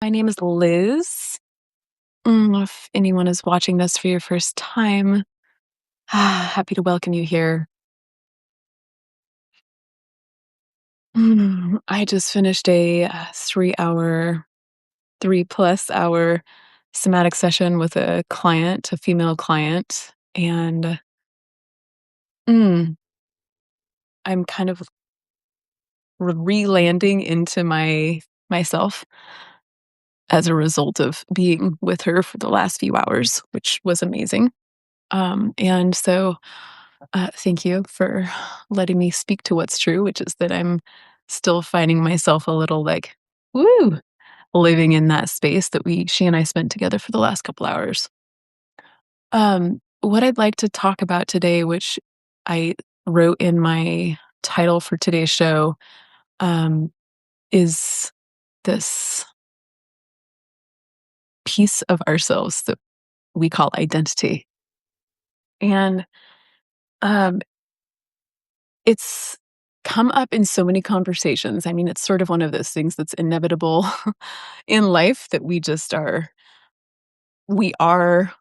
My name is Liz. If anyone is watching this for your first time, happy to welcome you here. I just finished a 3-hour, 3+ hour somatic session with a client, a female client, and I'm kind of re-landing into myself as a result of being with her for the last few hours, which was amazing. And so thank you for letting me speak to what's true, which is that I'm still finding myself a little like, woo, living in that space that she and I spent together for the last couple hours. What I'd like to talk about today, which I wrote in my title for today's show, is this piece of ourselves that we call identity. And um, it's come up in so many conversations. I mean, it's sort of one of those things that's inevitable in life that we are,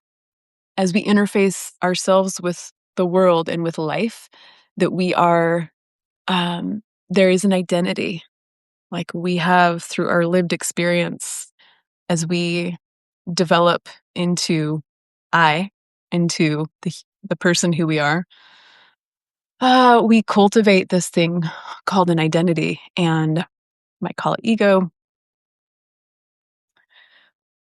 as we interface ourselves with the world and with life, that we are, there is an identity. Like we have through our lived experience as we develop into into the person who we are. We cultivate this thing called an identity, and might call it ego.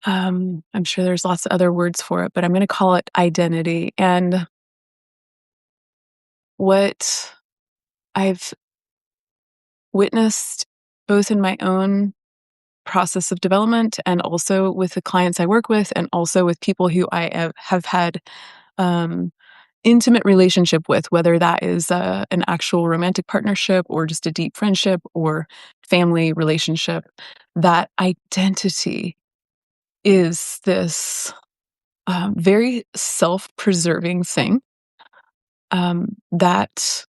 I'm sure there's lots of other words for it, but I'm going to call it identity. And what I've witnessed both in my own process of development and also with the clients I work with, and also with people who I have had um, intimate relationship with, whether that is an actual romantic partnership or just a deep friendship or family relationship, that identity is this very self-preserving thing that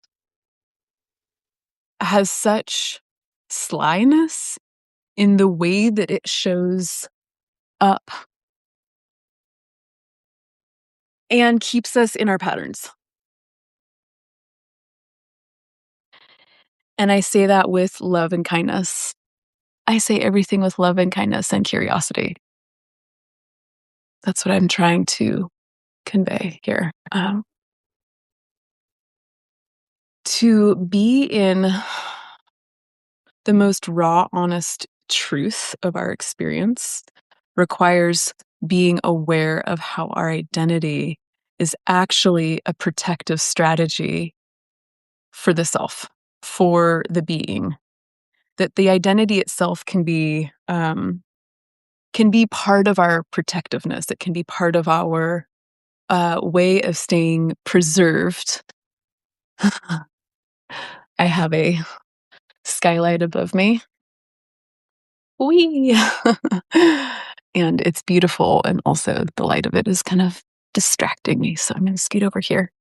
has such slyness in the way that it shows up and keeps us in our patterns. And I say that with love and kindness. I say everything with love and kindness and curiosity. That's what I'm trying to convey here. To be in the most raw, honest truth of our experience requires being aware of how our identity is actually a protective strategy for the self, for the being. That the identity itself can be part of our protectiveness. It can be part of our way of staying preserved. I have a skylight above me. Whee! And it's beautiful, and also the light of it is kind of distracting me, so I'm gonna scoot over here.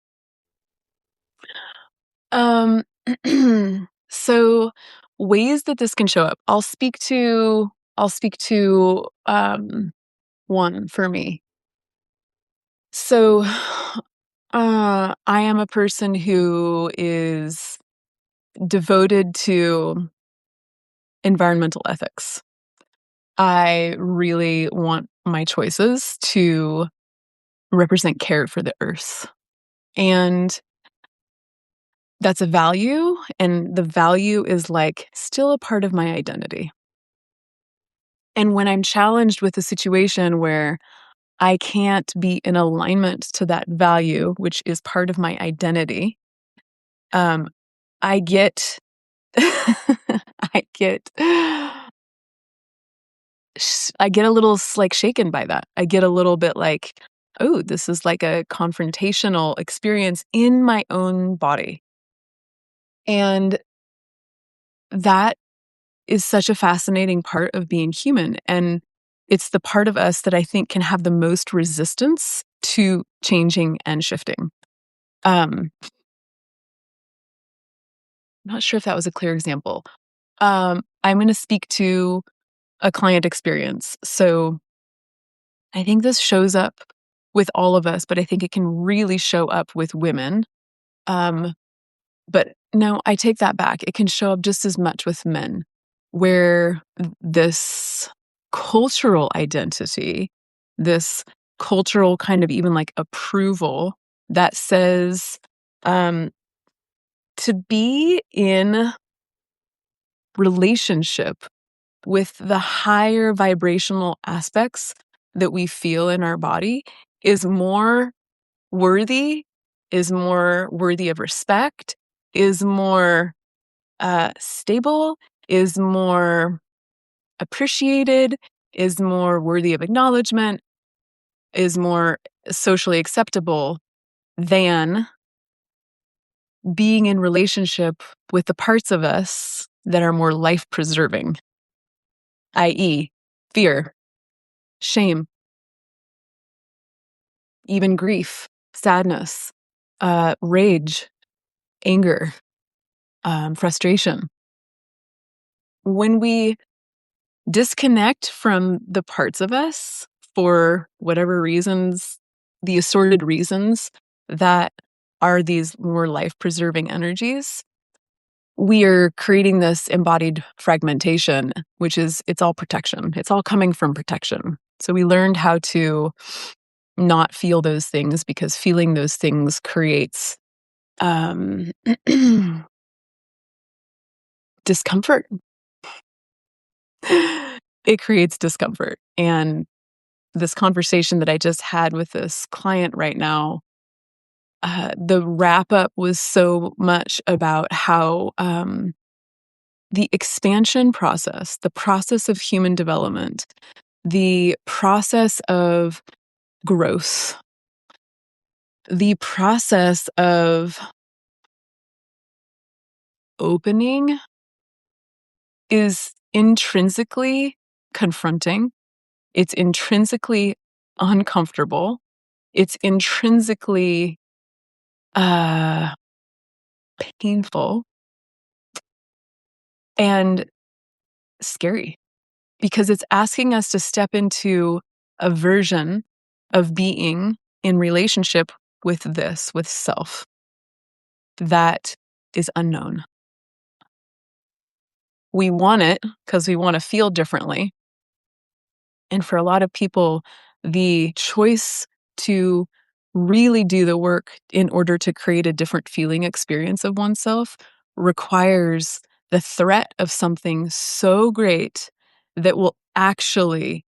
Um, so ways that this can show up. I'll speak to one for me. So I am a person who is devoted to environmental ethics. I really want my choices to represent care for the earth. And that's a value, and the value is like still a part of my identity. And when I'm challenged with a situation where I can't be in alignment to that value, which is part of my identity, um, I get, I get, I get a little like shaken by that. I get a little bit like, oh, this is like a confrontational experience in my own body. And that is such a fascinating part of being human. And it's the part of us that I think can have the most resistance to changing and shifting. I'm not sure if that was a clear example. I'm going to speak to a client experience. So I think this shows up with all of us, but I think it can really show up with women. Um, but no, I take that back. It can show up just as much with men, where this cultural identity, this cultural kind of even like approval that says um, to be in relationship with the higher vibrational aspects that we feel in our body is more worthy, is more worthy of respect, is more stable, is more appreciated, is more worthy of acknowledgement, is more socially acceptable than being in relationship with the parts of us that are more life preserving, i.e., fear, shame, even grief, sadness, rage, anger, frustration. When we disconnect from the parts of us for whatever reasons, the assorted reasons that are these more life preserving energies, we are creating this embodied fragmentation, which is, it's all protection. It's all coming from protection. So we learned how to not feel those things because feeling those things creates discomfort. It creates discomfort. And this conversation that I just had with this client right now, the wrap up was so much about how the expansion process, the process of human development, the process of growth, the process of opening is intrinsically confronting. It's intrinsically uncomfortable. It's intrinsically uh, painful and scary because it's asking us to step into a version of being in relationship with this, with self, that is unknown. We want it because we want to feel differently. And for a lot of people, the choice to really do the work in order to create a different feeling experience of oneself requires the threat of something so great that will actually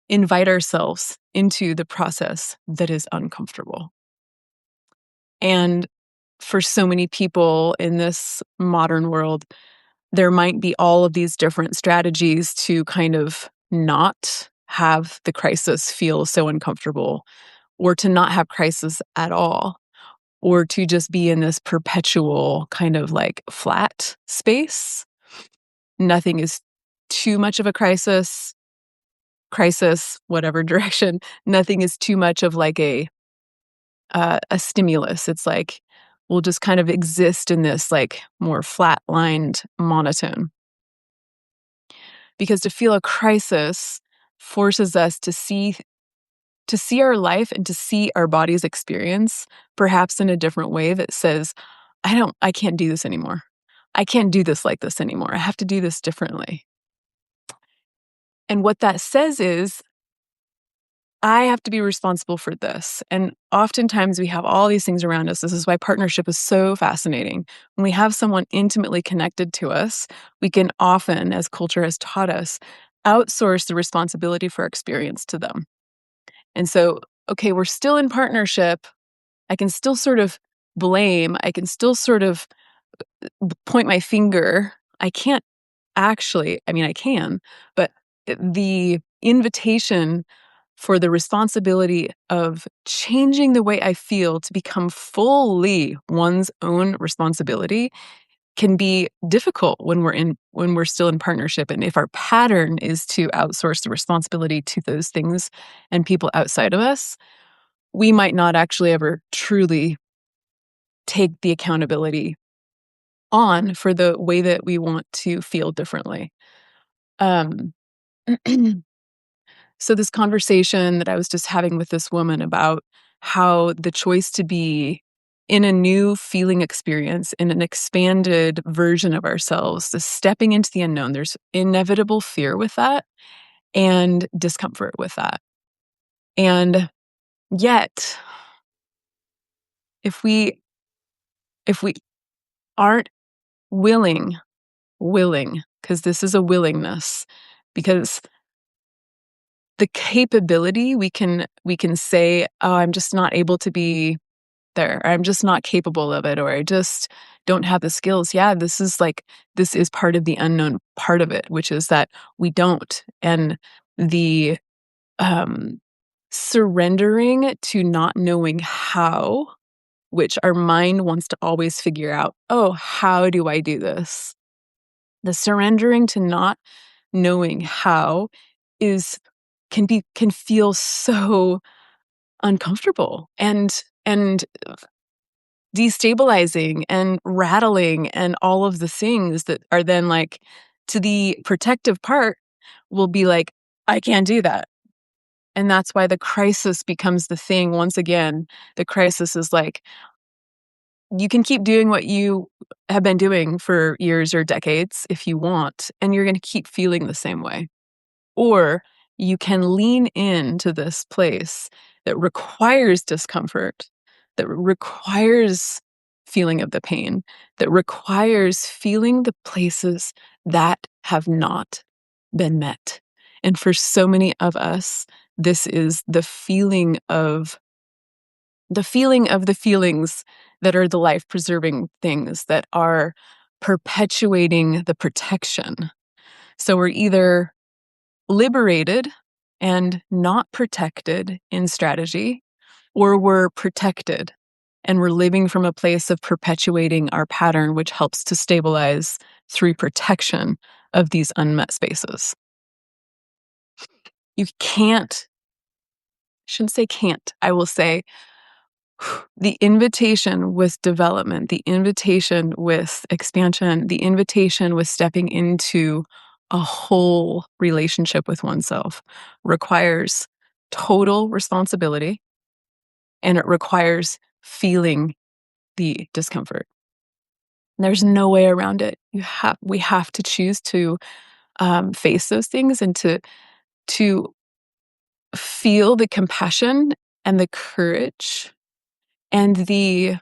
invite ourselves into the process that is uncomfortable. And for so many people in this modern world, there might be all of these different strategies to kind of not have the crisis feel so uncomfortable, or to not have crisis at all, or to just be in this perpetual kind of like flat space. Nothing is too much of a crisis, whatever direction. Nothing is too much of like a stimulus. It's like we'll just kind of exist in this like more flat-lined monotone. Because to feel a crisis forces us to see our life and to see our body's experience perhaps in a different way that says, I can't do this anymore. I can't do this like this anymore. I have to do this differently. And what that says is, I have to be responsible for this. And oftentimes we have all these things around us. This is why partnership is so fascinating. When we have someone intimately connected to us, we can often, as culture has taught us, outsource the responsibility for our experience to them. And so, okay, we're still in partnership. I can still sort of blame. I can still sort of point my finger. I can't actually, I mean, I can, but the invitation for the responsibility of changing the way I feel to become fully one's own responsibility can be difficult when we're still in partnership. And if our pattern is to outsource the responsibility to those things and people outside of us, we might not actually ever truly take the accountability on for the way that we want to feel differently. So this conversation that I was just having with this woman about how the choice to be in a new feeling experience, in an expanded version of ourselves, the stepping into the unknown, there's inevitable fear with that and discomfort with that. And yet, if we if we aren't willing, because this is a willingness, because the capability we can say, oh, I'm just not able to be there, or I'm just not capable of it, or I just don't have the skills. Yeah, this is part of the unknown part of it, which is that we don't. And the um surrendering to not knowing how, which our mind wants to always figure out, oh, how do I do this? The surrendering to not knowing how is can feel so uncomfortable and destabilizing and rattling and all of the things that are then like, to the protective part will be like, I can't do that. And that's why the crisis becomes the thing. Once again, the crisis is like, you can keep doing what you have been doing for years or decades if you want, and you're going to keep feeling the same way. Or you can lean into this place that requires discomfort, that requires feeling of the pain, that requires feeling the places that have not been met. And for so many of us, this is the feelings that are the life preserving things that are perpetuating the protection. So we're either liberated and not protected in strategy, or we're protected and we're living from a place of perpetuating our pattern, which helps to stabilize through protection of these unmet spaces. You can't, shouldn't say can't, I will say the invitation with development, the invitation with expansion, the invitation with stepping into a whole relationship with oneself requires total responsibility, and it requires feeling the discomfort. There's no way around it. We have to choose to face those things and to feel the compassion and the courage and the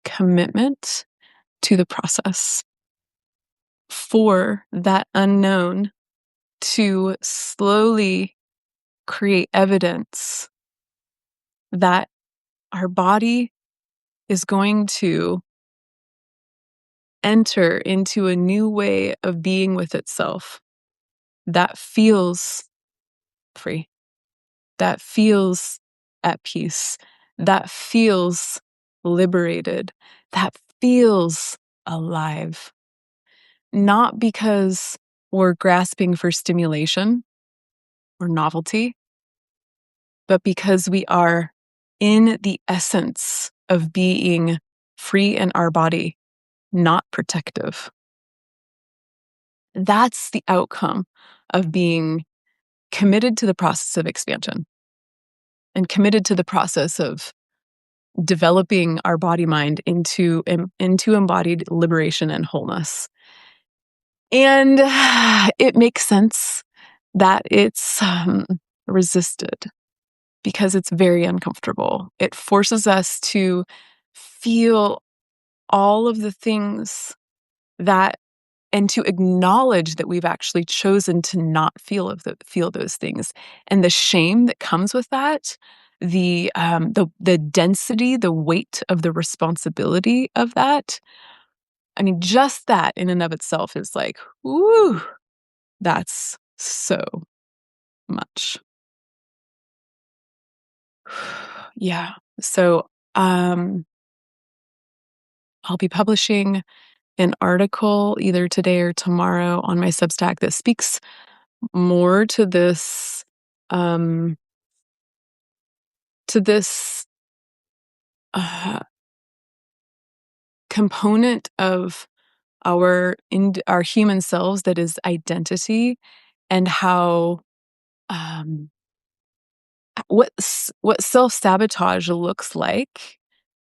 commitment to the process for that unknown to slowly create evidence that our body is going to enter into a new way of being with itself that feels free, that feels at peace, that feels liberated, that feels alive. Not because we're grasping for stimulation or novelty, but because we are in the essence of being free in our body, not protective. That's the outcome of being committed to the process of expansion and committed to the process of developing our body mind into embodied liberation and wholeness. And it makes sense that it's resisted because it's very uncomfortable. It forces us to feel all of the things that, and to acknowledge that we've actually chosen to not feel those things, and the shame that comes with that, the density, the weight of the responsibility of that. I mean, just that in and of itself is like, woo, that's so much. Yeah. So, I'll be publishing an article either today or tomorrow on my Substack that speaks more to um, this uh, component of our human selves that is identity, and how um, what self-sabotage looks like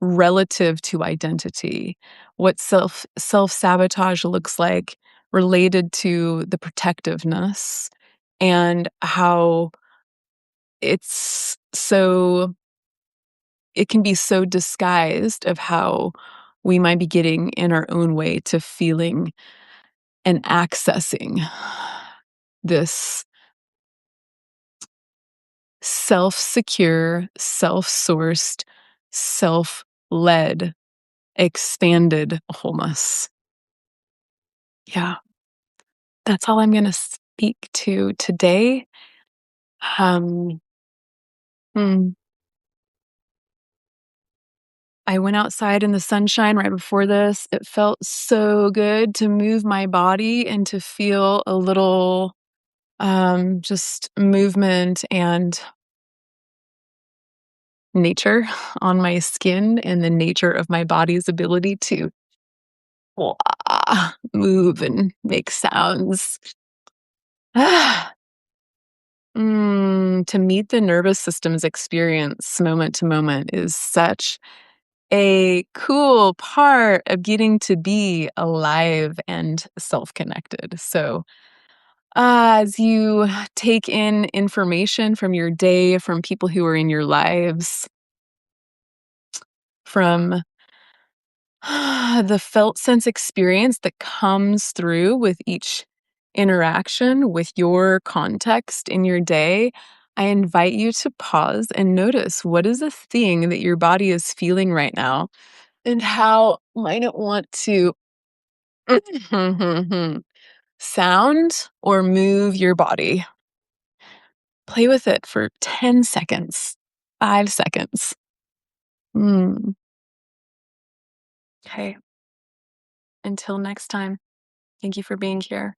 relative to identity, what self-sabotage looks like related to the protectiveness, and how it's so it can be so disguised of how we might be getting in our own way to feeling and accessing this self-secure, self-sourced, self-led, expanded wholeness. Yeah, that's all I'm gonna speak to today. Um, hmm, I went outside in the sunshine right before this. It felt so good to move my body and to feel a little, just movement and nature on my skin and the nature of my body's ability to move and make sounds. To meet the nervous system's experience moment to moment is such a cool part of getting to be alive and self-connected. So, as you take in information from your day, from people who are in your lives, from the felt sense experience that comes through with each interaction with your context in your day, I invite you to pause and notice what is the thing that your body is feeling right now and how might it want to sound or move your body. Play with it for 10 seconds, 5 seconds. Mm. Okay. Until next time, thank you for being here.